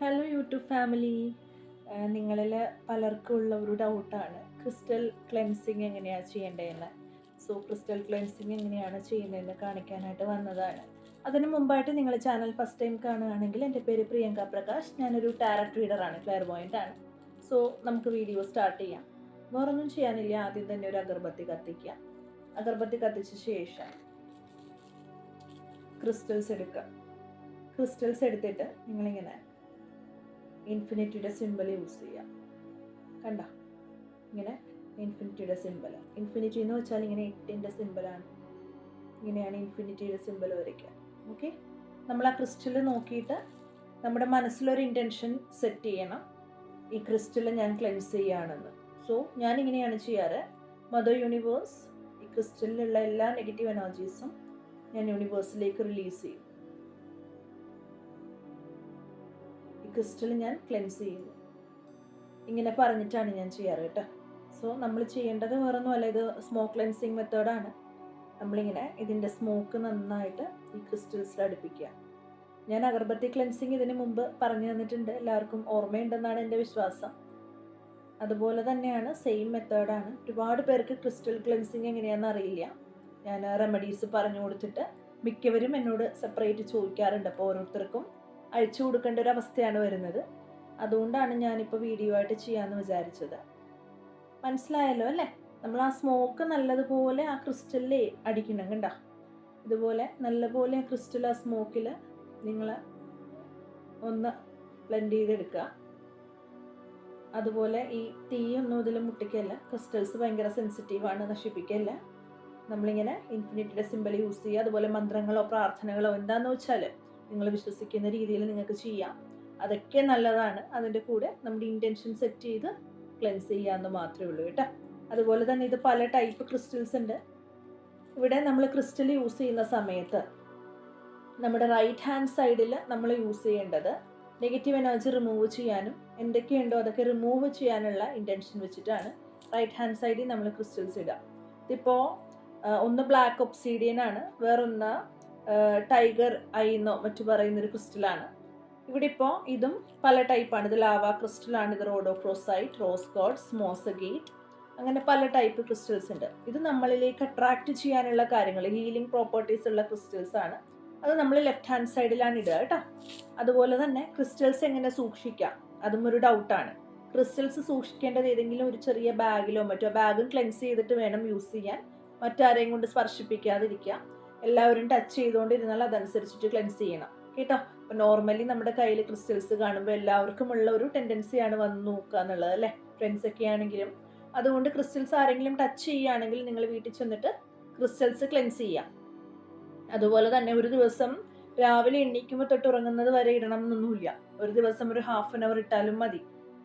Hello YouTube family. നിങ്ങളിൽ പലർക്കും ഉള്ള ഒരു ഡൗട്ടാണ് ക്രിസ്റ്റൽ ക്ലെൻസിങ് എങ്ങനെയാണ് ചെയ്യേണ്ടതെന്ന്. സോ ക്രിസ്റ്റൽ ക്ലെൻസിങ് എങ്ങനെയാണ് ചെയ്യുന്നതെന്ന് കാണിക്കാനായിട്ട് വന്നതാണ്. അതിന് മുമ്പായിട്ട് നിങ്ങൾ ചാനൽ ഫസ്റ്റ് ടൈം കാണുകയാണെങ്കിൽ എൻ്റെ പേര് പ്രിയങ്ക പ്രകാശ്. ഞാനൊരു ടാരറ്റ് റീഡറാണ്, ക്ലെയർവോയൻ്റ് ആണ്. സോ നമുക്ക് വീഡിയോ സ്റ്റാർട്ട് ചെയ്യാം. വേറൊന്നും ചെയ്യാനില്ല, ആദ്യം തന്നെ ഒരു അഗർബത്തി കത്തിക്കുക. അഗർബത്തി കത്തിച്ച ശേഷം ക്രിസ്റ്റൽസ് എടുക്കുക. ക്രിസ്റ്റൽസ് എടുത്തിട്ട് നിങ്ങളിങ്ങനെ ഇൻഫിനിറ്റിയുടെ സിമ്പിൾ യൂസ് ചെയ്യാം. കണ്ട, ഇങ്ങനെ ഇൻഫിനിറ്റിയുടെ സിമ്പിൾ. ഇൻഫിനിറ്റി എന്ന് വെച്ചാൽ ഇങ്ങനെ 8ൻ്റെ സിമ്പിളാണ്. ഇങ്ങനെയാണ് ഇൻഫിനിറ്റിയുടെ സിമ്പിൾ വരയ്ക്കുക. ഓക്കെ, നമ്മൾ ആ ക്രിസ്റ്റൽ നോക്കിയിട്ട് നമ്മുടെ മനസ്സിലൊരു ഇൻറ്റൻഷൻ സെറ്റ് ചെയ്യണം. ഈ ക്രിസ്റ്റൽ ഞാൻ ക്ലെൻസ് ചെയ്യുകയാണെന്ന്. സോ ഞാനിങ്ങനെയാണ് ചെയ്യാറ്. മദർ യൂണിവേഴ്സ്, ഈ ക്രിസ്റ്റലിലുള്ള എല്ലാ നെഗറ്റീവ് എനർജീസും ഞാൻ യൂണിവേഴ്സിലേക്ക് റിലീസ് ചെയ്യും. ക്രിസ്റ്റൽ ഞാൻ ക്ലെൻസ് ചെയ്യുന്നു. ഇങ്ങനെ പറഞ്ഞിട്ടാണ് ഞാൻ ചെയ്യാറ് കേട്ടോ. സോ നമ്മൾ ചെയ്യേണ്ടത് വേറൊന്നുമല്ല, ഇത് സ്മോക്ക് ക്ലെൻസിങ് മെത്തേഡാണ്. നമ്മളിങ്ങനെ ഇതിൻ്റെ സ്മോക്ക് നന്നായിട്ട് ഈ ക്രിസ്റ്റൽസിൽ അടുപ്പിക്കുക. ഞാൻ അഗർബത്തി ക്ലെൻസിങ് ഇതിന് മുമ്പ് പറഞ്ഞു തന്നിട്ടുണ്ട്, എല്ലാവർക്കും ഓർമ്മയുണ്ടെന്നാണ് എൻ്റെ വിശ്വാസം. അതുപോലെ തന്നെയാണ്, സെയിം മെത്തേഡാണ്. ഒരുപാട് പേർക്ക് ക്രിസ്റ്റൽ ക്ലെൻസിങ് എങ്ങനെയാണെന്ന് അറിയില്ല. ഞാൻ റെമഡീസ് പറഞ്ഞു കൊടുത്തിട്ട് മിക്കവരും എന്നോട് സെപ്പറേറ്റ് ചോദിക്കാറുണ്ട്. അപ്പോൾ ഓരോരുത്തർക്കും അയച്ചു കൊടുക്കേണ്ട ഒരു അവസ്ഥയാണ് വരുന്നത്. അതുകൊണ്ടാണ് ഞാനിപ്പോൾ വീഡിയോ ആയിട്ട് ചെയ്യാമെന്ന് വിചാരിച്ചത്. മനസ്സിലായല്ലോ അല്ലേ? നമ്മൾ ആ സ്മോക്ക് നല്ലതുപോലെ ആ ക്രിസ്റ്റലിൽ അടിക്കണം. കണ്ട, ഇതുപോലെ നല്ലപോലെ ആ ക്രിസ്റ്റൽ ആ സ്മോക്കിൽ നിങ്ങൾ ഒന്ന് ബ്ലെൻഡ് ചെയ്തെടുക്കുക. അതുപോലെ ഈ തീയൊന്നും ഇതിൽ മുട്ടിക്കല്ല. ക്രിസ്റ്റൽസ് ഭയങ്കര സെൻസിറ്റീവാണ്, നശിപ്പിക്കല്ല. നമ്മളിങ്ങനെ ഇൻഫിനിറ്റിയുടെ സിമ്പിൾ യൂസ് ചെയ്യുക. അതുപോലെ മന്ത്രങ്ങളോ പ്രാർത്ഥനകളോ എന്താണെന്ന് വെച്ചാൽ നിങ്ങൾ വിശ്വസിക്കുന്ന രീതിയിൽ നിങ്ങൾക്ക് ചെയ്യാം. അതൊക്കെ നല്ലതാണ്. അതിൻ്റെ കൂടെ നമ്മുടെ ഇൻറ്റൻഷൻ സെറ്റ് ചെയ്ത് ക്ലെൻസ് ചെയ്യാമെന്ന് മാത്രമേ ഉള്ളൂ കേട്ടോ. അതുപോലെ തന്നെ ഇത് പല ടൈപ്പ് ക്രിസ്റ്റൽസ് ഉണ്ട്. ഇവിടെ നമ്മൾ ക്രിസ്റ്റൽ യൂസ് ചെയ്യുന്ന സമയത്ത് നമ്മുടെ റൈറ്റ് ഹാൻഡ് സൈഡിൽ നമ്മൾ യൂസ് ചെയ്യേണ്ടത് നെഗറ്റീവ് എനർജി റിമൂവ് ചെയ്യാനും എന്തൊക്കെയുണ്ടോ അതൊക്കെ റിമൂവ് ചെയ്യാനുള്ള ഇൻറ്റൻഷൻ വെച്ചിട്ടാണ് റൈറ്റ് ഹാൻഡ് സൈഡിൽ നമ്മൾ ക്രിസ്റ്റൽസ് ഇടുക. ഇതിപ്പോൾ ഒന്ന് ബ്ലാക്ക് ഒബ്സീഡിയൻ ആണ്, വേറൊന്ന് ടൈഗർ ഐ എന്നോ മറ്റു പറയുന്നൊരു ക്രിസ്റ്റലാണ്. ഇവിടെ ഇപ്പോൾ ഇതും പല ടൈപ്പാണ്. ഇത് ലാവ ക്രിസ്റ്റലാണ്, ഇത് റോഡോക്രോസൈറ്റ്, റോസ് ഗോഡ്സ്, മോസഗേറ്റ്, അങ്ങനെ പല ടൈപ്പ് ക്രിസ്റ്റൽസ് ഉണ്ട്. ഇത് നമ്മളിലേക്ക് അട്രാക്റ്റ് ചെയ്യാനുള്ള കാര്യങ്ങൾ, ഹീലിംഗ് പ്രോപ്പർട്ടീസ് ഉള്ള ക്രിസ്റ്റൽസ് ആണ്. അത് നമ്മൾ ലെഫ്റ്റ് ഹാൻഡ് സൈഡിലാണ് ഇടുക കേട്ടോ. അതുപോലെ തന്നെ ക്രിസ്റ്റൽസ് എങ്ങനെ സൂക്ഷിക്കാം, അതും ഒരു ഡൗട്ടാണ്. ക്രിസ്റ്റൽസ് സൂക്ഷിക്കേണ്ടത് ഏതെങ്കിലും ഒരു ചെറിയ ബാഗിലോ മറ്റോ, ബാഗും ക്ലെൻസ് ചെയ്തിട്ട് വേണം യൂസ് ചെയ്യാൻ. മറ്റാരെയും കൊണ്ട് സ്പർശിപ്പിക്കാതിരിക്കുക. എല്ലാവരും ടച്ച് ചെയ്തുകൊണ്ടിരുന്നാൽ അതനുസരിച്ചിട്ട് ക്ലെൻസ് ചെയ്യണം കേട്ടോ. അപ്പോൾ നോർമലി നമ്മുടെ കയ്യിൽ ക്രിസ്റ്റൽസ് കാണുമ്പോൾ എല്ലാവർക്കും ഉള്ള ഒരു ടെൻഡൻസിയാണ് വന്ന് നോക്കുക എന്നുള്ളത് അല്ലേ, ഫ്രണ്ട്സൊക്കെ ആണെങ്കിലും. അതുകൊണ്ട് ക്രിസ്റ്റൽസ് ആരെങ്കിലും ടച്ച് ചെയ്യുകയാണെങ്കിൽ നിങ്ങൾ വീട്ടിൽ ചെന്നിട്ട് ക്രിസ്റ്റൽസ് ക്ലെൻസ് ചെയ്യാം. അതുപോലെ തന്നെ ഒരു ദിവസം രാവിലെ എണീക്കുമ്പോൾ തൊട്ട് ഉറങ്ങുന്നത് വരെ ഇടണം എന്നൊന്നുമില്ല. ഒരു ദിവസം ഒരു ½ an hour ഇട്ടാലും മതി.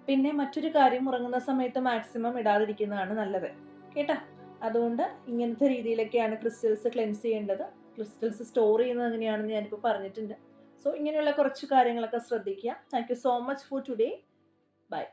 പിന്നെ മറ്റൊരു കാര്യം, ഉറങ്ങുന്ന സമയത്ത് മാക്സിമം ഇടാതിരിക്കുന്നതാണ് നല്ലത് കേട്ടോ. അതുകൊണ്ട് ഇങ്ങനത്തെ രീതിയിലൊക്കെയാണ് ക്രിസ്റ്റൽസ് ക്ലെൻസ് ചെയ്യേണ്ടത്. ക്രിസ്റ്റൽസ് സ്റ്റോർ ചെയ്യുന്നത് എങ്ങനെയാണെന്ന് ഞാനിപ്പോൾ പറഞ്ഞിട്ടുണ്ട്. സോ ഇങ്ങനെയുള്ള കുറച്ച് കാര്യങ്ങളൊക്കെ ശ്രദ്ധിക്കുക. Thank you so much for today. By.